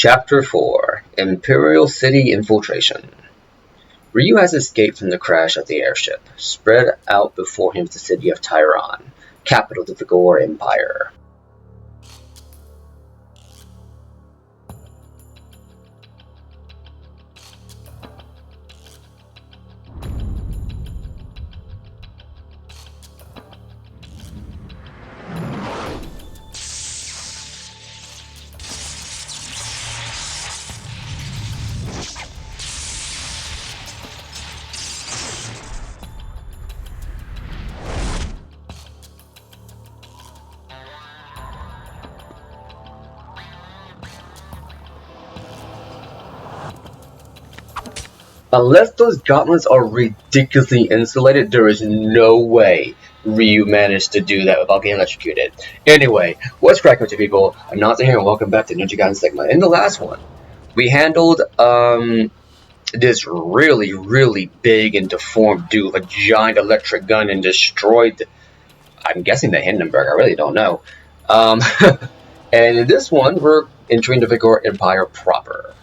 Chapter 4 Imperial City Infiltration. Ryu has escaped from the crash of the airship. Spread out before him is the city of Tyron, capital of the Vigor Empire. Unless those gauntlets are ridiculously insulated, there is no way Ryu managed to do that without getting electrocuted. Anyway, what's cracking with you people? Anansi here and welcome back to Ninja Gaiden segment. In the last one, we handled this really big and deformed dude with a giant electric gun and destroyed, I'm guessing the Hindenburg, I really don't know. And in this one, we're entering the Vigor Empire proper.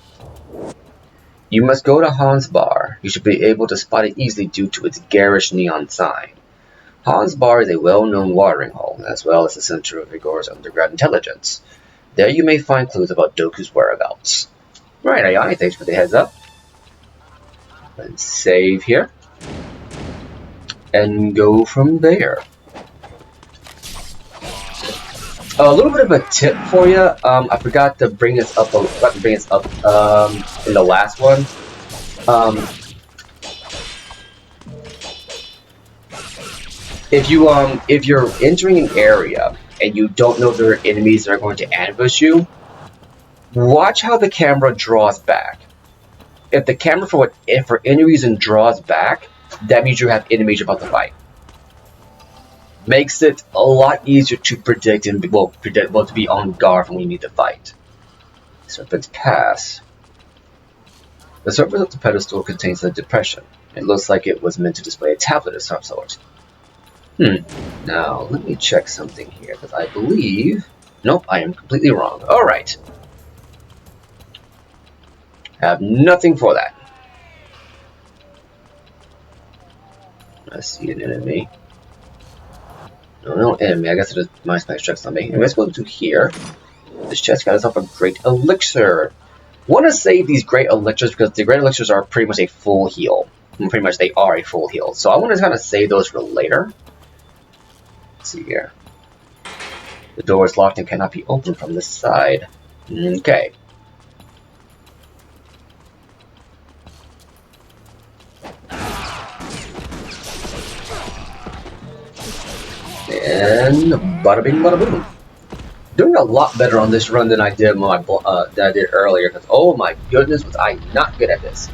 You must go to Han's Bar. You should be able to spot it easily due to its garish neon sign. Han's Bar is a well-known watering hole, as well as the center of Vigor's underground intelligence. There you may find clues about Doku's whereabouts. Right, Ayani, thanks for the heads up. Let's save here. And go from there. A little bit of a tip for you. I forgot to bring this up. In the last one. If you're entering an area and you don't know there are enemies that are going to ambush you, watch how the camera draws back. If the camera for any reason draws back, that means you have enemies you're about to fight. Makes it a lot easier to predict and to be on guard when you need to fight. Serpent's Pass. The surface of the pedestal contains a depression. It looks like it was meant to display a tablet of some sort. Now, let me check something here, because I believe... Nope, I am completely wrong. Alright. Have nothing for that. I see an enemy. No enemy. I guess it is my smash checks on me. Anyway, let's go to here. This chest got us up a great elixir. Want to save these great elixirs because the great elixirs are pretty much a full heal. Pretty much they are a full heal. So I want to kind of save those for later. Let's see here. The door is locked and cannot be opened from this side. Okay. And bada bing, bada boom. Doing a lot better on this run than I did earlier. Because oh my goodness, was I not good at this.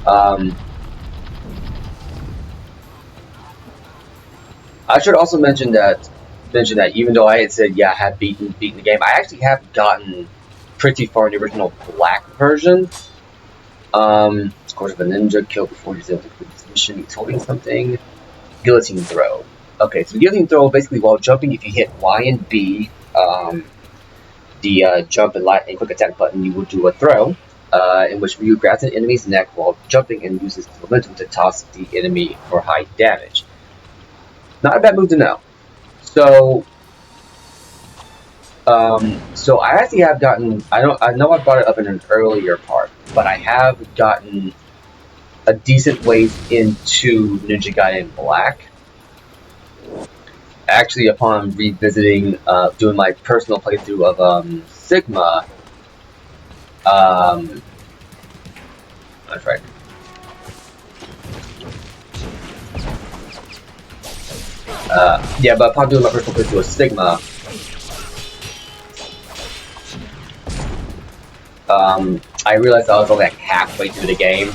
I should also mention that even though I had said I had beaten the game, I actually have gotten pretty far in the original black version. Of course, if a ninja killed before he's able to complete this mission, he's holding something. Guillotine throw. Okay, so guillotine throw, basically while jumping, if you hit Y and B, the jump and light and quick attack button, you will do a throw, in which Ryu grabs an enemy's neck while jumping and uses momentum to toss the enemy for high damage. Not a bad move to know. So I actually have gotten, I know I brought it up in an earlier part, but I have gotten a decent ways into Ninja Gaiden Black. Actually, upon revisiting, doing my personal playthrough of Sigma, that's right. But upon doing my personal playthrough of Sigma, I realized I was only like halfway through the game.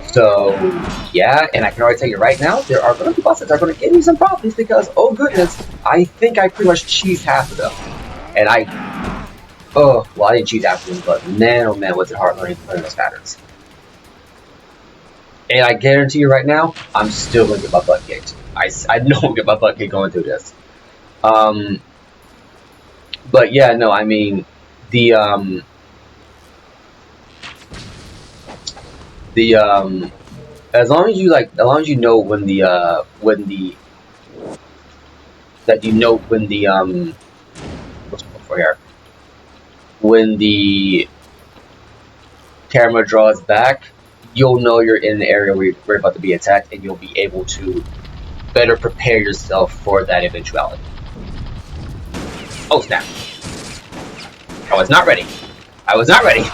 So, yeah, and I can already tell you right now, there are going to be bosses that are going to give me some problems because, oh goodness, I think I pretty much cheesed half of them. And I didn't cheese half of them, but man, oh man, was it hard learning those patterns. And I guarantee you right now, I'm still going to get my butt kicked. I know I'm going to get my butt kicked going through this. But yeah, no, I mean, the The as long as you know when the what's it called for here, when the camera draws back, you'll know you're in the area where you're about to be attacked, and you'll be able to better prepare yourself for that eventuality. Oh snap! I was not ready. I was not ready.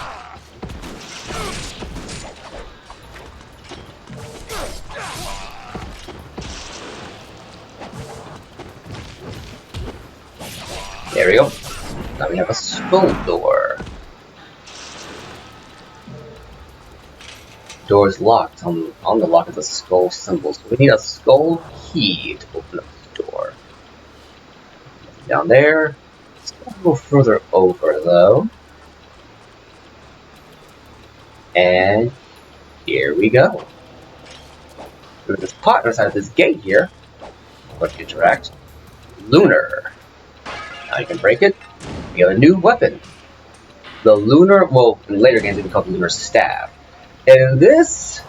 There we go. Now we have a skull door. Door is locked. On the lock is a skull symbol. So we need a skull key to open up the door. Down there. Let's go further over though. And here we go. There's this pot inside this gate here. Let's interact. Lunar. Now you can break it. You have a new weapon. The Lunar, well, in later games it would be called the Lunar Staff. And this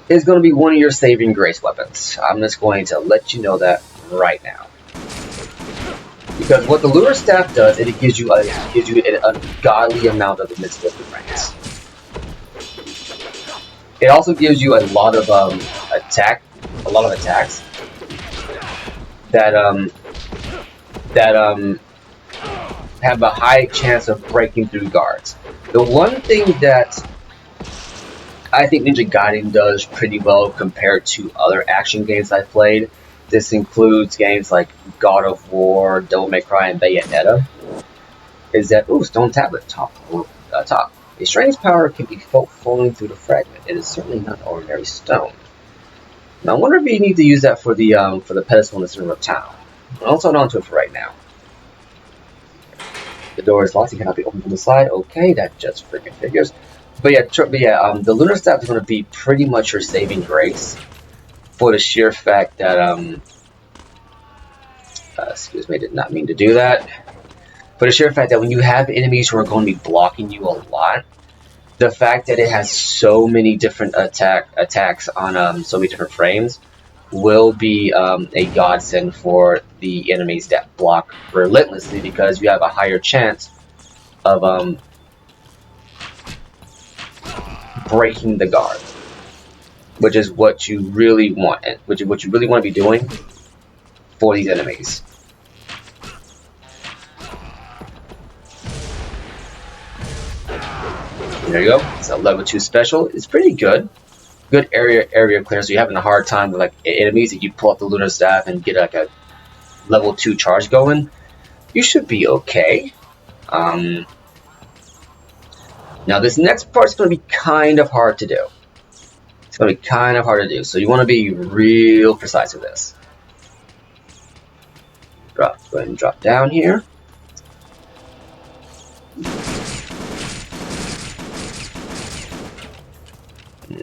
is going to be one of your saving grace weapons. I'm just going to let you know that right now. Because what the Lunar Staff does, it gives you an ungodly amount of invincible ranks. It also gives you a lot of attacks that have a high chance of breaking through guards. The one thing that I think Ninja Gaiden does pretty well compared to other action games I've played, this includes games like God of War, Devil May Cry, and Bayonetta, is that, ooh, stone tablet, top. A strange power can be felt flowing through the fragment. It is certainly not ordinary stone. Now I wonder if you need to use that for the pedestal in the center of town. I'll hold on to it for right now. The door is locked, it cannot be opened from the side. Okay, that just freaking figures. But yeah, the Lunar Staff is going to be pretty much your saving grace for the sheer fact that, excuse me, I did not mean to do that. For the sheer fact that when you have enemies who are going to be blocking you a lot, the fact that it has so many different attacks on so many different frames will be a godsend for the enemies that block relentlessly, because you have a higher chance of breaking the guard, which is what you really want, which is what you really want to be doing for these enemies. There you go. It's a level 2 special. It's pretty good. Good area clear. So you're having a hard time with like enemies, if you pull out the Lunar Staff and get like a level 2 charge going, you should be okay. Now this next part's going to be kind of hard to do. It's going to be kind of hard to do, so you want to be real precise with this. Go ahead and drop down here.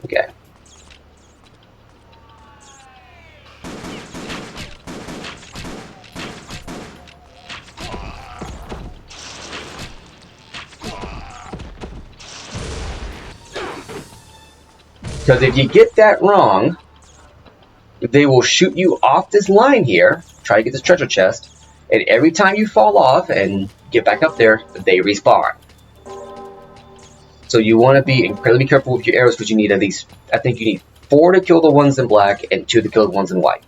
Okay. Because if you get that wrong, they will shoot you off this line here, try to get this treasure chest, and every time you fall off and get back up there, they respawn. So you want to be incredibly careful with your arrows, because you need at least, I think you need 4 to kill the ones in black and 2 to kill the ones in white.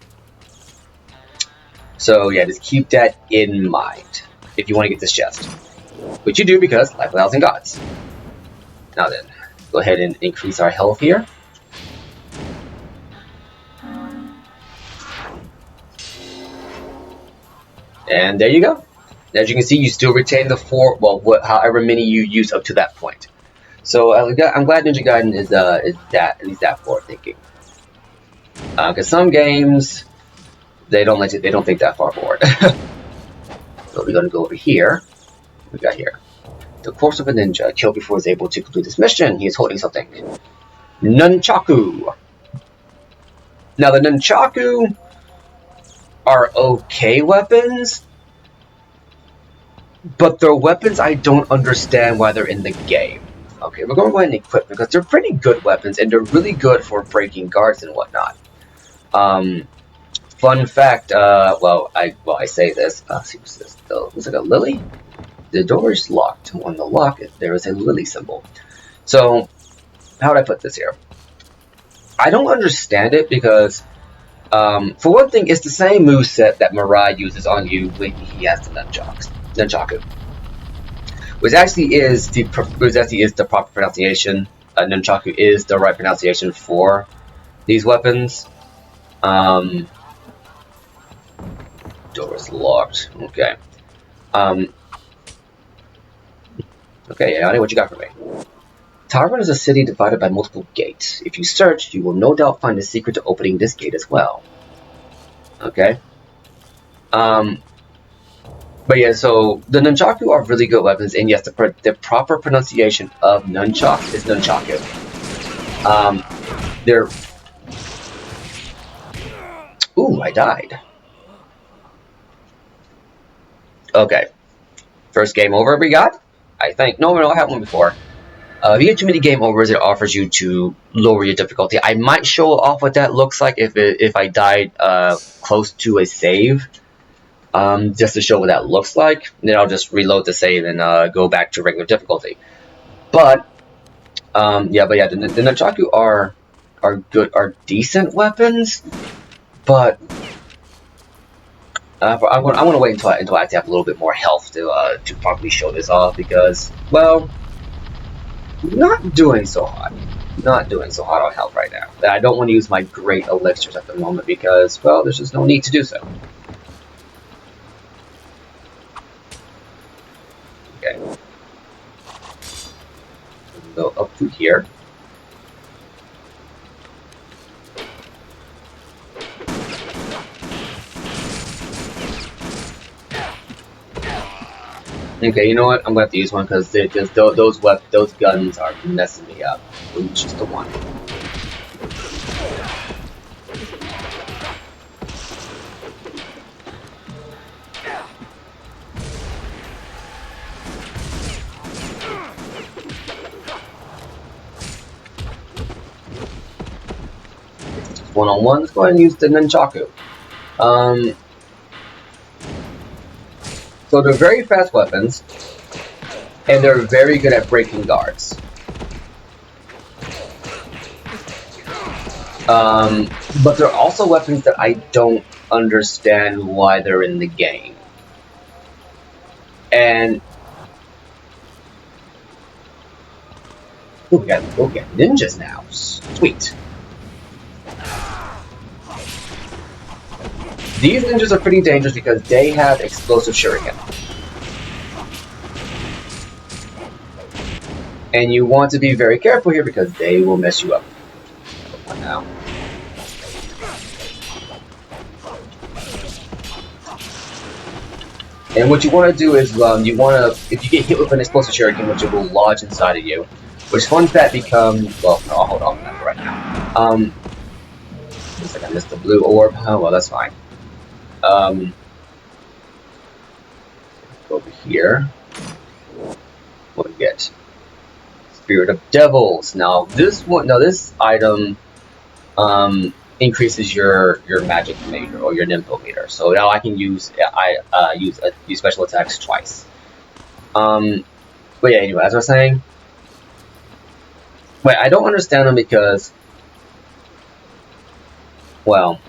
So yeah, just keep that in mind if you want to get this chest. Which you do, because life without gods. Now then, go ahead and increase our health here. And there you go. As you can see, you still retain the 4, well, however many you use up to that point. So I'm glad Ninja Gaiden is at least that forward thinking. Because some games they don't think that far forward. So we're gonna go over here. What we got here? The corpse of a ninja killed before he was able to complete this mission. He is holding something. Nunchaku. Now the nunchaku are okay weapons, but they're weapons I don't understand why they're in the game. Okay, we're going to go ahead and equip them because they're pretty good weapons and they're really good for breaking guards and whatnot. Fun fact, I say this. See, what's this? Looks like a lily? The door is locked. On the lock, there is a lily symbol. So, how would I put this here? I don't understand it because, for one thing, it's the same moveset that Mirai uses on you when he has the nunchaku. Which actually is the proper pronunciation. Nunchaku is the right pronunciation for these weapons. Door is locked. Okay. Okay, Ayane, what you got for me? Taiwan is a city divided by multiple gates. If you search, you will no doubt find the secret to opening this gate as well. Okay. But yeah, so the nunchaku are really good weapons, and yes, the proper pronunciation of nunchuck is nunchaku. They're... Ooh, I died. Okay. First game over we got? I think. No, I had one before. If you get too many game overs, it offers you to lower your difficulty. I might show off what that looks like if I died close to a save, just to show what that looks like. Then I'll just reload the save and go back to regular difficulty. But the nunchaku are decent weapons, but I want to wait until I have a little bit more health to properly show this off because, well, not doing so hot. Not doing so hot on health right now. I don't want to use my great elixirs at the moment because, well, there's just no need to do so. Okay. Go up through here. Okay, you know what? I'm going to have to use one because those guns are messing me up. Ooh, just the one. One-on-one, let's go ahead and use the nunchaku. So they're very fast weapons, and they're very good at breaking guards. But they're also weapons that I don't understand why they're in the game. And ooh, we got ninjas now. Sweet. These ninjas are pretty dangerous because they have explosive shuriken. And you want to be very careful here because they will mess you up. Now. And what you want to do is, if you get hit with an explosive shuriken, which it will lodge inside of you, which once that becomes, well, no, I'll hold on to that for right now. Looks like I missed the blue orb. Oh, well, that's fine. Go over here. What do we get? Spirit of Devils. Now this item increases your magic meter or your nympho meter. So now I can use use special attacks twice. But yeah, anyway, as I was saying, wait, I don't understand them because, well,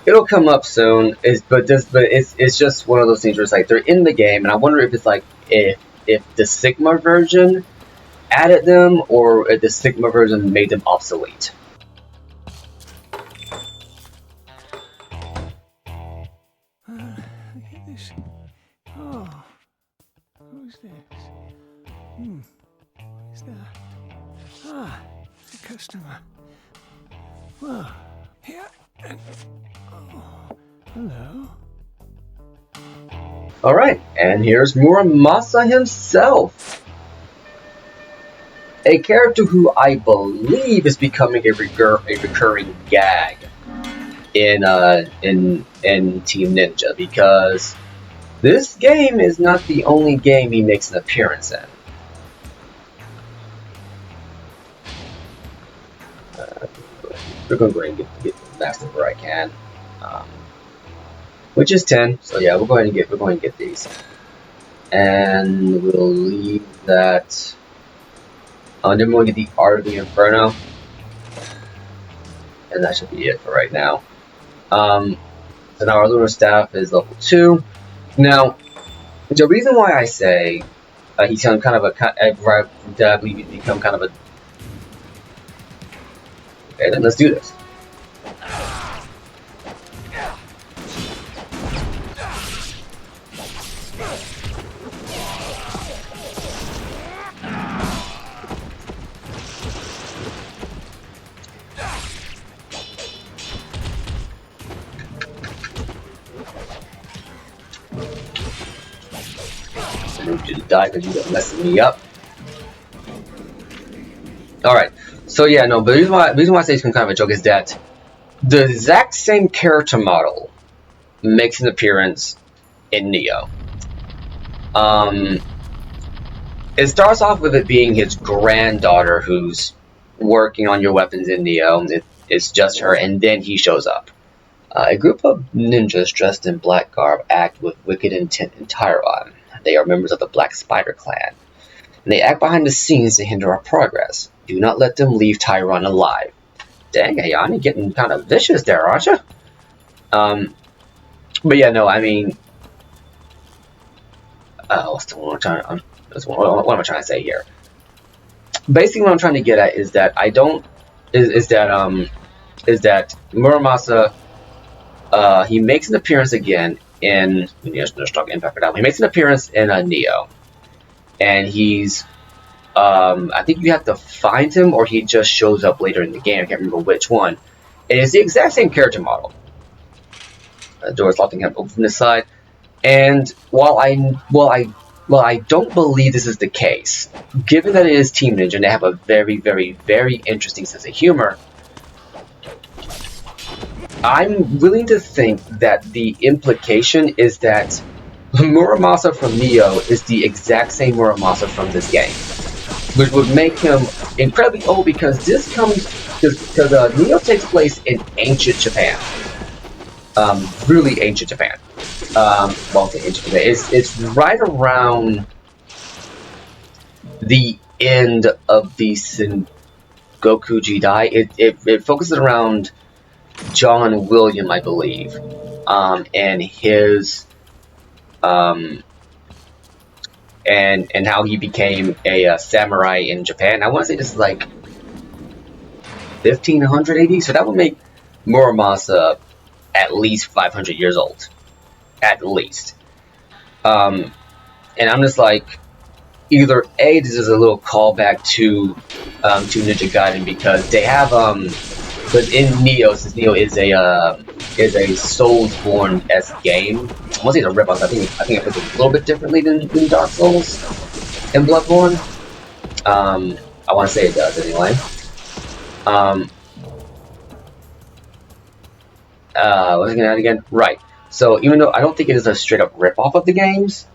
it'll come up soon. But it's just one of those things where it's like they're in the game, and I wonder if it's like if the Sigma version added them or if the Sigma version made them obsolete. Look at this. Oh, who's this? Who's that? Ah, a customer. Well, here. Oh, hello. Alright, and here's Muramasa himself. A character who I believe is becoming a recurring gag in Team Ninja because This game is not the only game he makes an appearance in. We're going to go ahead and get the master where I can, which is 10. So yeah, we're going to get these, and we'll leave that. Then we'll get the Art of the Inferno, and that should be it for right now. So now our lunar staff is level 2. Now, the reason why I say he's kind of I believe he's become kind of a. Okay, then let's do this. I need you to die because you're messing me up. Alright, so yeah, no, but the reason why I say it's kind of a joke is that the exact same character model makes an appearance in Neo. It starts off with it being his granddaughter who's working on your weapons in Neo. It's just her, and then he shows up. A group of ninjas dressed in black garb act with wicked intent in Tyron. They are members of the Black Spider Clan, and they act behind the scenes to hinder our progress. Do not let them leave Tyron alive. Dang, Ayani, getting kind of vicious there, aren't you? But yeah, no, I mean, what am I trying to say here? Basically, what I'm trying to get at is that is that Muramasa, he makes an appearance again in Strong Impact Fatale. He makes an appearance in Neo, and he's I think you have to find him, or he just shows up later in the game. I can't remember which one. And it's the exact same character model. Doors locking him open from this side, and while I don't believe this is the case, given that it is Team Ninja and they have a very, very, very interesting sense of humor, I'm willing to think that the implication is that Muramasa from Neo is the exact same Muramasa from this game, which would make him incredibly old because Neo takes place in ancient Japan, really ancient Japan. Well, ancient Japan. It's right around the end of the Sengoku Jidai. It focuses around John William, I believe, and his and how he became a samurai in Japan. I want to say this is like 1500 AD, so that would make Muramasa at least 500 years old, at least. And I'm just like, either A, this is a little callback to Ninja Gaiden, because they have but in Neo, since Neo is a Soulsborne-esque game, I want to say it's a ripoff. I think it puts it a little bit differently than Dark Souls and Bloodborne. I want to say it does anyway. What was I gonna add again? Right. So even though I don't think it is a straight up ripoff of the games,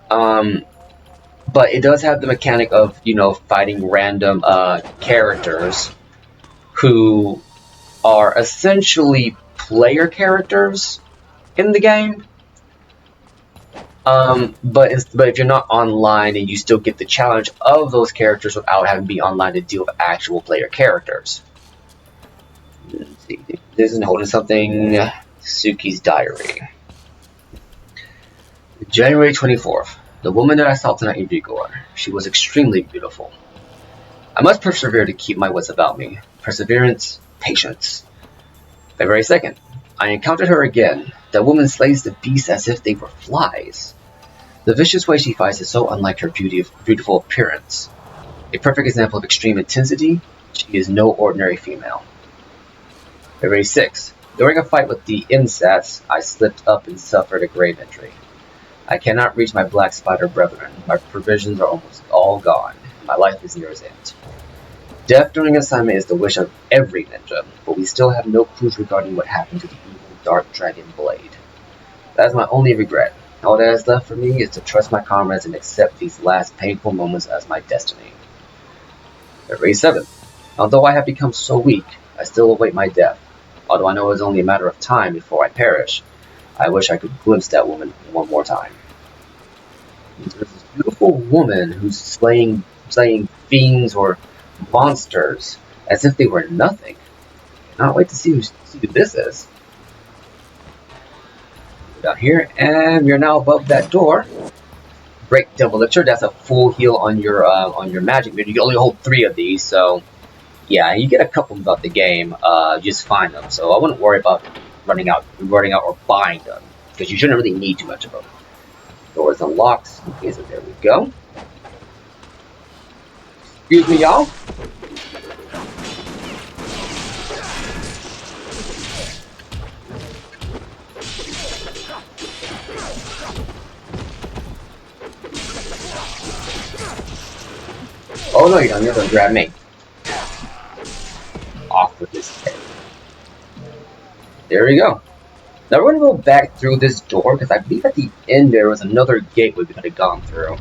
but it does have the mechanic of, fighting random characters who are essentially player characters in the game. But if you're not online, and you still get the challenge of those characters without having to be online to deal with actual player characters. Let's see. This isn't holding something. Suki's diary. January 24th. The woman that I saw tonight in Vigor. She was extremely beautiful. I must persevere to keep my wits about me. Perseverance, patience. February 2nd. I encountered her again. That woman slays the beasts as if they were flies. The vicious way she fights is so unlike her beautiful appearance. A perfect example of extreme intensity. She is no ordinary female. February 6th. During a fight with the insects, I slipped up and suffered a grave injury. I cannot reach my black spider brethren. My provisions are almost all gone. My life is near its end. Death during assignment is the wish of every ninja, but we still have no clues regarding what happened to the evil dark dragon blade. That is my only regret. All that is left for me is to trust my comrades and accept these last painful moments as my destiny. February 7th. Although I have become so weak, I still await my death. Although I know it is only a matter of time before I perish, I wish I could glimpse that woman one more time. There's this beautiful woman who's slaying fiends or monsters as if they were nothing. Cannot wait to see who this is. Down here, and you're now above that door. Break Devil Elixir. That's a full heal on your magic. You can only hold 3 of these, so yeah, you get a couple throughout the game. Just find them. So I wouldn't worry about running out or buying them because you shouldn't really need too much of them. Door is unlocked. Okay, so there we go. Excuse me, y'all. Oh no, you don't. You're gonna grab me. Off with this head. There we go. Now we're gonna go back through this door because I believe at the end there was another gateway we could have gone through.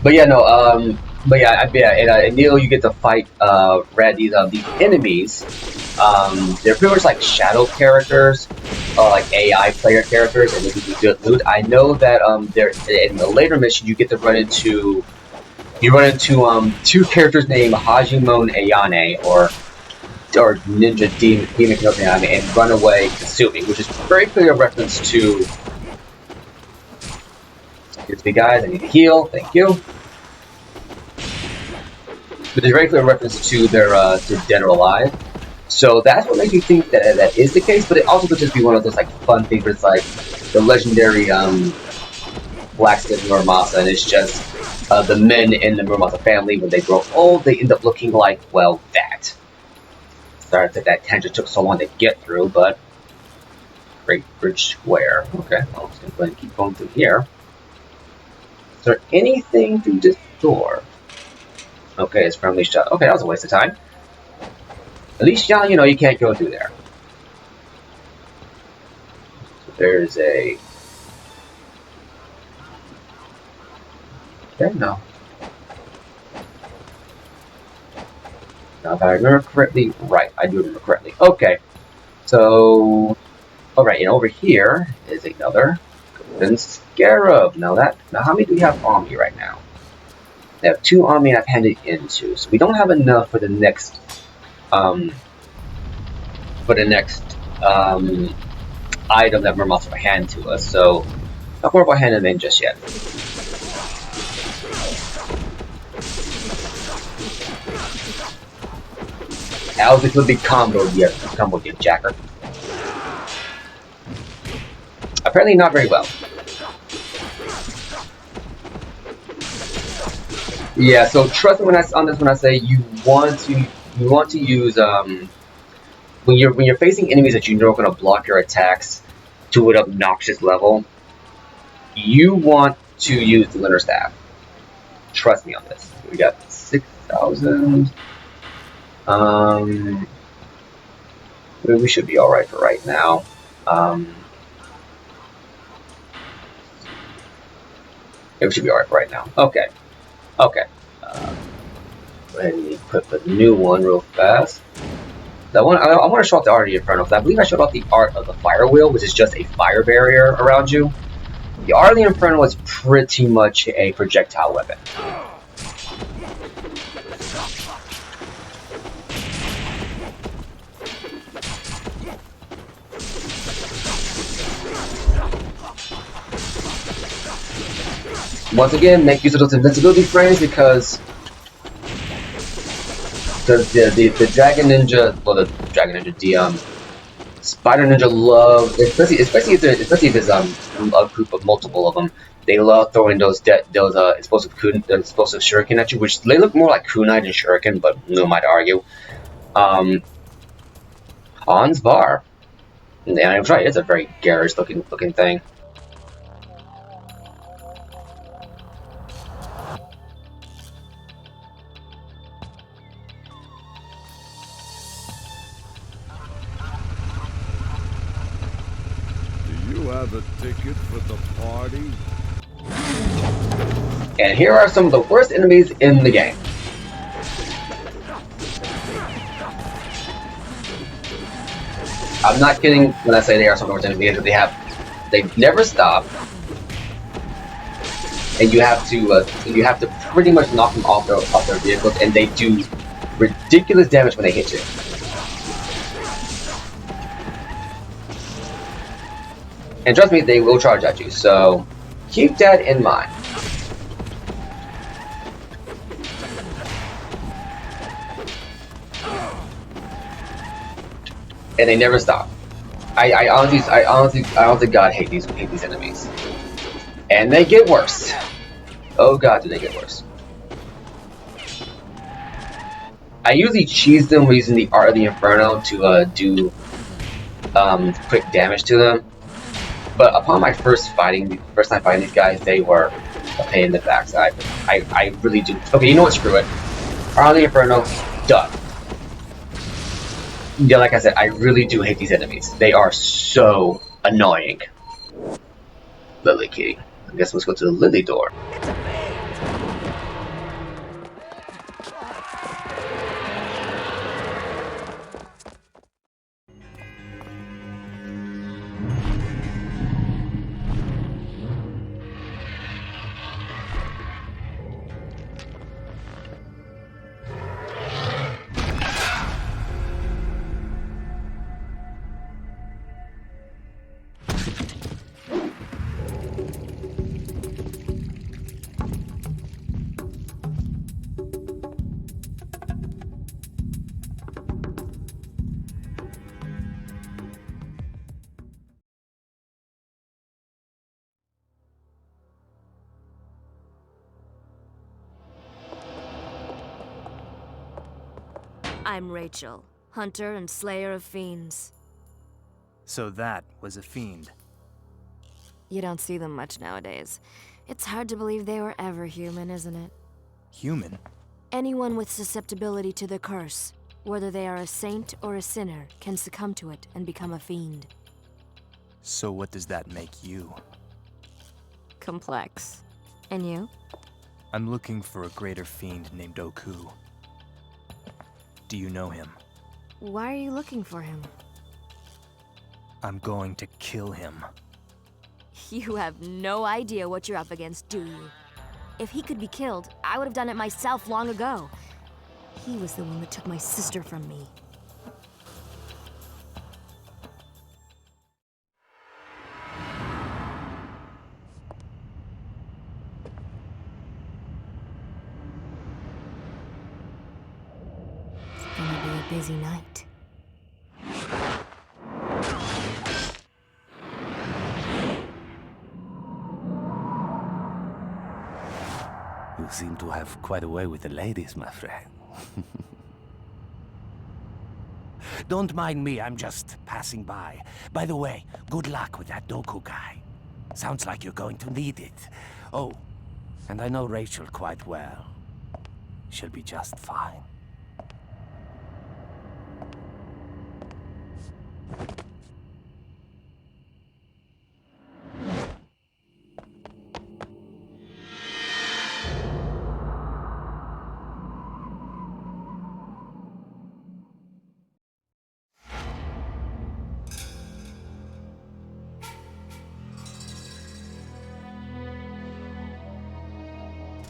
But yeah, no. In Neo you get to fight these enemies. They're pretty much like shadow characters, like AI player characters, and they give you good loot. I know that there in the later mission you get to run into 2 characters named Hajimon Ayane or Ninja Demon Ayane and Runaway Kasumi, which is very clear reference to. Excuse me, guys. I need to heal. Thank you. But there's very clear reference to their to Dead or Alive. So that's what makes me think that that is the case, but it also could just be one of those like fun things where it's like the legendary blacksmith Muramasa, and it's just the men in the Muramasa family when they grow old, they end up looking like, well, that. Sorry that tangent took so long to get through, but Great Bridge Square. Okay, well, I'm just gonna go ahead and keep going through here. Is there anything through this door? Okay, it's from Lisha. Okay, that was a waste of time. At least now you know you can't go through there. So there's a... Okay, no. Now if I remember correctly, right, I do remember correctly. Okay, so... Alright, and over here is another Golden Scarab. Now how many do we have on me right now? I have 2 on me and I've handed into, so we don't have enough for the next item that Muramasa will hand to us, so not more about handing them in just yet. How's it with the combo you jacker? Apparently not very well. Yeah, so trust me when I say you want to use when you're facing enemies that you know are going to block your attacks to an obnoxious level, you want to use the Lunar Staff. Trust me on this. We got 6,000. We should be all right for right now. Yeah, we should be all right for right now. Okay. Okay. Go ahead and equip the new one real fast. I want to show off the art of the Inferno. I believe I showed off the art of the Fire Wheel, which is just a fire barrier around you. The art of the Inferno is pretty much a projectile weapon. Once again, make use of those invincibility frames because the Dragon Ninja, well, the Dragon Ninja, the Spider Ninja love, especially if there's a group of multiple of them, they love throwing those explosive shuriken at you, which they look more like kunai than shuriken, but no might argue. Hans Bar, yeah, I'm right. It's a very garish looking thing. have a ticket for the party? And here are some of the worst enemies in the game. I'm not kidding when I say they are some of the worst enemies. They never stop, and you have to pretty much knock them off their vehicles, and they do ridiculous damage when they hit you. And trust me, they will charge at you, so keep that in mind. And they never stop. I honestly, God, hate these enemies. And they get worse. Oh God, do they get worse. I usually cheese them using the Art of the Inferno to do quick damage to them. But upon my first time fighting these guys, they were a pain in the backside. I really do. Okay, you know what? Screw it. Art of the Inferno, done. Yeah, like I said, I really do hate these enemies. They are so annoying. Lily key. I guess let's go to the Lily door. I'm Rachel, hunter and slayer of fiends. So that was a fiend. You don't see them much nowadays. It's hard to believe they were ever human, isn't it? Human? Anyone with susceptibility to the curse, whether they are a saint or a sinner, can succumb to it and become a fiend. So what does that make you? Complex. And you? I'm looking for a greater fiend named Oku. Do you know him? Why are you looking for him? I'm going to kill him. You have no idea what you're up against, do you? If he could be killed, I would have done it myself long ago. He was the one that took my sister from me. It's gonna be a busy night. You seem to have quite a way with the ladies, my friend. Don't mind me, I'm just passing by. By the way, good luck with that Doku guy. Sounds like you're going to need it. Oh, and I know Rachel quite well. She'll be just fine.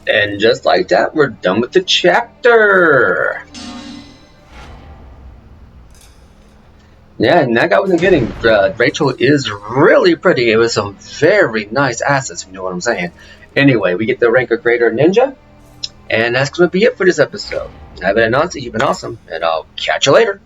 And just like that, we're done with the chapter. Yeah, and that guy wasn't kidding. Rachel is really pretty. It was some very nice assets, if you know what I'm saying. Anyway, we get the rank of Greater Ninja. And that's going to be it for this episode. I've been Anansi, you've been awesome, and I'll catch you later.